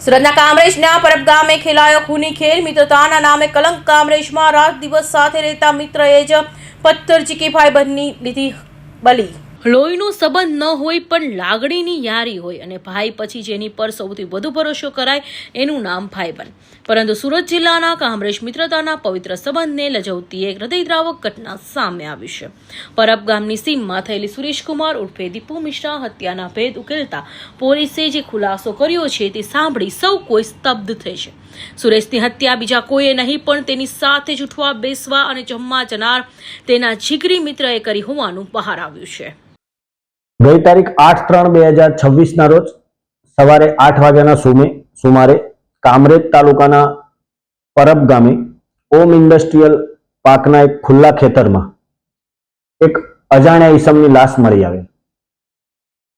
સુરતના કામરેજના પરબ ગામે ખેલાયો ખૂની ખેલ મિત્રતાના નામે કલંક। કામરેજમાં રાત દિવસ સાથે રહેતા મિત્રએ જ પથ્થર ઝીકી ભાઈબંધની લીધી બલી। લોહીનો સંબંધ ન હોય પણ લાગણીની યારી હોય અને ભાઈ પછી જેની પર સૌથી વધુ ભરોસો કરાય એનું નામ ભાઈબંધ। પરંતુ સુરત જિલ્લાના કામરેજ મિત્રતાના પવિત્ર સંબંધને લજવતી એક હૃદયદ્રાવક ઘટના સામે આવી છે। પરબ ગામની સીમમાં થયેલી સુરેશકુમાર ઉર્ફે દીપુ મિશ્રા હત્યાના ભેદ ઉકેલતા પોલીસે જે ખુલાસો કર્યો છે તે સાંભળી સૌ કોઈ સ્તબ્ધ થઈ છે। સુરેશની હત્યા બીજા કોઈએ નહીં પણ તેની સાથે જ ઉઠવા બેસવા અને જમવા જનાર તેના જીગરી મિત્રએ કરી હોવાનું બહાર આવ્યું છે। ગઈ તારીખ 8/3/2026 ના રોજ સવારે 8 વાગ્યાના સુમારે કામરેજ તાલુકાના પરબ ગામે ઓમ ઇન્ડસ્ટ્રીયલ પાર્કના એક ખુલ્લા ખેતરમાં એક અજાણ્યા ઈસમની લાશ મળી આવે।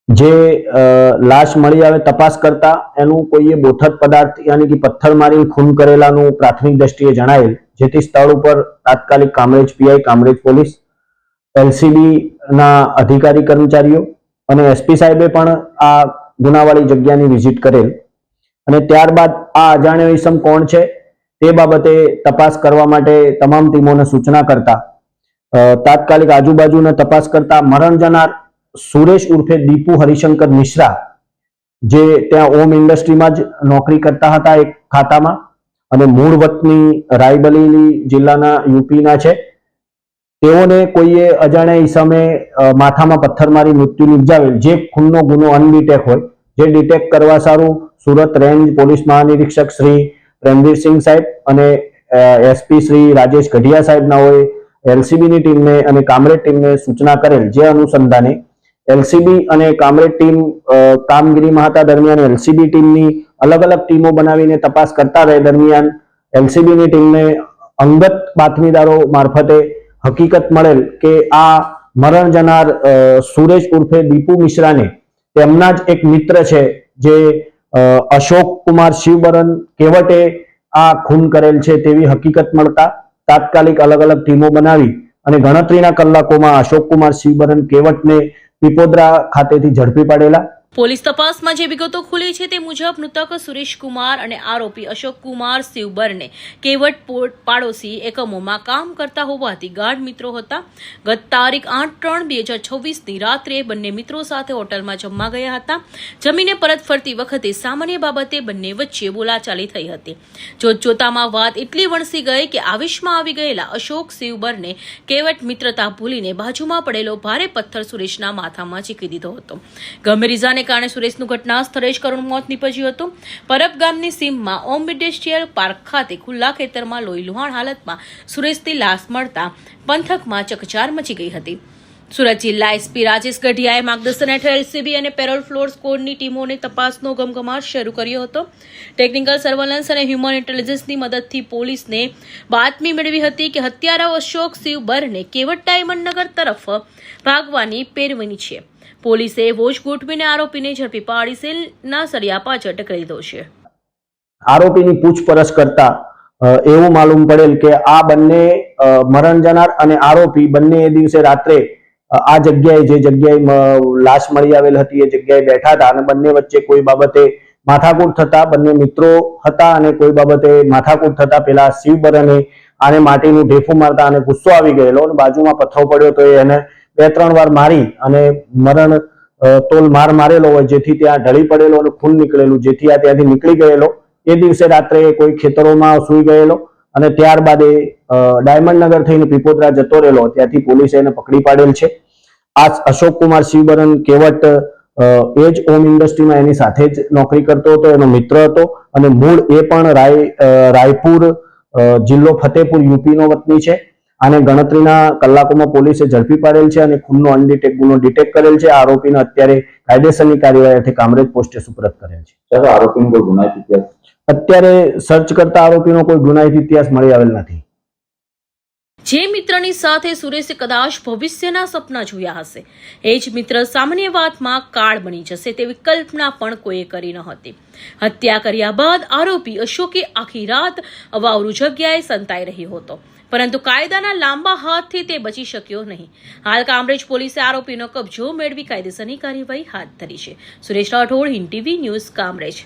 જે લાશ મળી આવે તપાસ કરતા એનું કોઈએ બોથડ પદાર્થ યાની કે પથ્થર મારીને ખૂન કરેલાનું પ્રાથમિક દ્રષ્ટિએ જણાયેલ, જેથી સ્થળ ઉપર તાત્કાલિક Kamrej PI, Kamrej police, LCB ના અધિકારી કર્મચારીઓ અને એસપી સાહેબે પણ આ ગુનાવાળી જગ્યાની વિઝિટ કરેલ અને ત્યારબાદ આ અજાણ્યો ઈસમ કોણ છે તે બાબતે તપાસ કરવા માટે તમામ ટીમોને સૂચના કરતા તાત્કાલિક આજુબાજુને તપાસ કરતા મરણ જનાર સુરેશ ઉર્ફે દીપુ હરિશંકર મિશ્રા, જે ત્યાં ઓમ ઇન્ડસ્ટ્રીમાં જ નોકરી કરતા હતા એક ખાતામાં અને મૂળ વતની રાયબરેલી જિલ્લાના યુપીના છે, તેઓને કોઈએ અજાણ્યા ઈસમે માથામાં પથ્થર મારી મૃત્યુ નિપજાવેલ। જે ખૂનનો ગુનો અનડિટેક હોય, જે ડિટેક્ટ કરવા સારું સુરત રેન્જ પોલીસ મહાનિરીક્ષક શ્રી પ્રેમવીરસિંહ સાહેબ અને એસપી શ્રી રાજેશ ગઢિયા સાહેબનાઓએ એલસીબીની ટીમને અને કામરેજ ટીમને સૂચના કરેલ। જે અનુસંધાને એલસીબી અને કામરેજ ટીમ કામગીરીમાં હતા દરમિયાન એલસીબી ટીમની અલગ અલગ ટીમો બનાવીને તપાસ કરતા રહે દરમિયાન એલસીબીની ટીમને અંગત બાતમીદારો મારફતે હકીકત મળેલ કે આ મરણ જનાર સુરેશ ઉર્ફે દીપુ મિશ્રાને તેમના જ એક મિત્ર છે જે અશોક કુમાર શિવબરન કેવટે આ ખૂન કરેલ છે તેવી હકીકત મળતા તાત્કાલિક અલગ અલગ ટીમો બનાવી અને ગણતરીના કલાકોમાં અશોક કુમાર શિવબરન કેવટને પીપોદરા ખાતેથી ઝડપી પાડેલા। પોલીસ તપાસમાં જે વિગતો ખુલી છે તે મુજબ મૃતક સુરેશ કુમાર અને આરોપી અશોક કુમાર શિવબરને કેવટ પાડોશી એકમોમાં કામ કરતા હોવાથી ગાઢ મિત્રો હતા। ગત તારીખ 8/3/2026ની રાત્રે બંને મિત્રો સાથે હોટલમાં જમવા ગયા હતા। જમીને પરત ફરતી વખતે સામાન્ય બાબતે બંને વચ્ચે બોલાચાલી થઈ હતી। જોતજોતામાં વાત એટલી વણસી ગઈ કે આવેશમાં આવી ગયેલા અશોક શિવબરને કેવટ મિત્રતા ભૂલીને બાજુમાં પડેલો ભારે પથ્થર સુરેશના માથામાં ઝીકી દીધો હતો। ગમે રીઝાને કારણે સુરેશનું ઘટના સ્થળે જ કરુણ મોત નીપજ્યું હતું। પરબ ગામની સીમમાં ઓમ ઇન્ડસ્ટ્રીયલ પાર્ક ખાતે ખુલ્લા ખેતરમાં લોહી લુહાણ હાલતમાં સુરેશની લાશ મળતા પંથકમાં ચકચાર મચી ગઈ હતી। સુરત જિલ્લા એસપી રાજેશ ગઢિયાએ માર્ગદર્શન હેઠળ એલસીબી અને પેરોલ ફ્લોર સ્કોડની ટીમોને તપાસનો ગમગમાટ શરૂ કર્યો હતો। ટેકનિકલ સર્વેલન્સ અને હ્યુમન ઇન્ટેલિજન્સની મદદથી પોલીસને બાતમી મેળવી હતી કે હત્યારાઓ અશોક શિવબરને કેવટ ડાયમંડનગર તરફ ભાગવાની પેરવણી છે। પોલીસે વોચ ગોઠવીને આરોપીને ઝડપી પાડી સેલના સળિયા પાછળ ઢકલી દીધો છે। આરોપીની પૂછપરછ કરતા એવું માલુમ પડેલ કે આ બંને મરણ જનાર અને આરોપી બંને એ દિવસે રાત્રે આ જગ્યાએ જે જગ્યાએ લાશ મળી આવેલ હતી એ જગ્યાએ બેઠા હતા અને બંને વચ્ચે કોઈ બાબતે માથાકૂટ થતા બંને મિત્રો હતા અને કોઈ બાબતે માથાકૂટ થતા પેલા શિવબરને આને માટીનું ઢેફું મારતા અને ગુસ્સો આવી ગયેલો અને બાજુમાં પથ્થરો પડ્યો તો એને 2-3 વાર મારી અને મરણ તોલ માર મારેલો હોય, જેથી ત્યાં ઢળી પડેલો અને ખૂન નીકળેલું, જેથી આ ત્યાંથી નીકળી ગયેલો। એ દિવસે રાત્રે કોઈ ખેતરોમાં સૂઈ ગયેલો અને ત્યારબાદ એ ડાયમંડનગર થઈને પીપોદરા જતો રહેલો, ત્યાંથી પોલીસે એને પકડી પાડેલ છે। આ અશોક કુમાર શિવબરન કેવટ એ જ ઓમ ઇન્ડસ્ટ્રીમાં એની સાથે જ નોકરી કરતો હતો, એનો મિત્ર હતો અને મૂળ એ પણ રાયપુર જિલ્લો ફતેપુર યુપીનો વતની છે। આને ગણતરીના કલાકોમાં પોલીસે ઝડપી પાડેલ છે અને ખૂનનો અનડિટેક ગુનો ડિટેક્ટ કરેલ છે। આરોપીને અત્યારે કાયદેસરની કાર્યવાહી કામરેજ પોસ્ટે સુપરત કરેલ છે। આરોપીનો કોઈ ગુનાહિત ઇતિહાસ અત્યારે સર્ચ કરતા આરોપીનો કોઈ ગુનાહિત ઇતિહાસ મળી આવેલ નથી। જે મિત્રની સાથે સુરેશે કદાચ ભવિષ્યના સપના જોયા હશે એ જ મિત્ર સામાન્ય વાતમાં કાળ બની જશે તેવી કલ્પના પણ કોઈએ કરી ન હતી। હત્યા કર્યા બાદ આરોપી અશોકે આખી રાત અવાવરૂ જગ્યાએ સંતાઈ રહ્યો હતો, પરંતુ કાયદાના લાંબા હાથથી તે બચી શક્યો નહીં। હાલ કામરેજ પોલીસે આરોપીનો કબજો મેળવી કાયદેસરની કાર્યવાહી હાથ ધરી છે। Suresh Rathod, Hind TV news, Kamrej.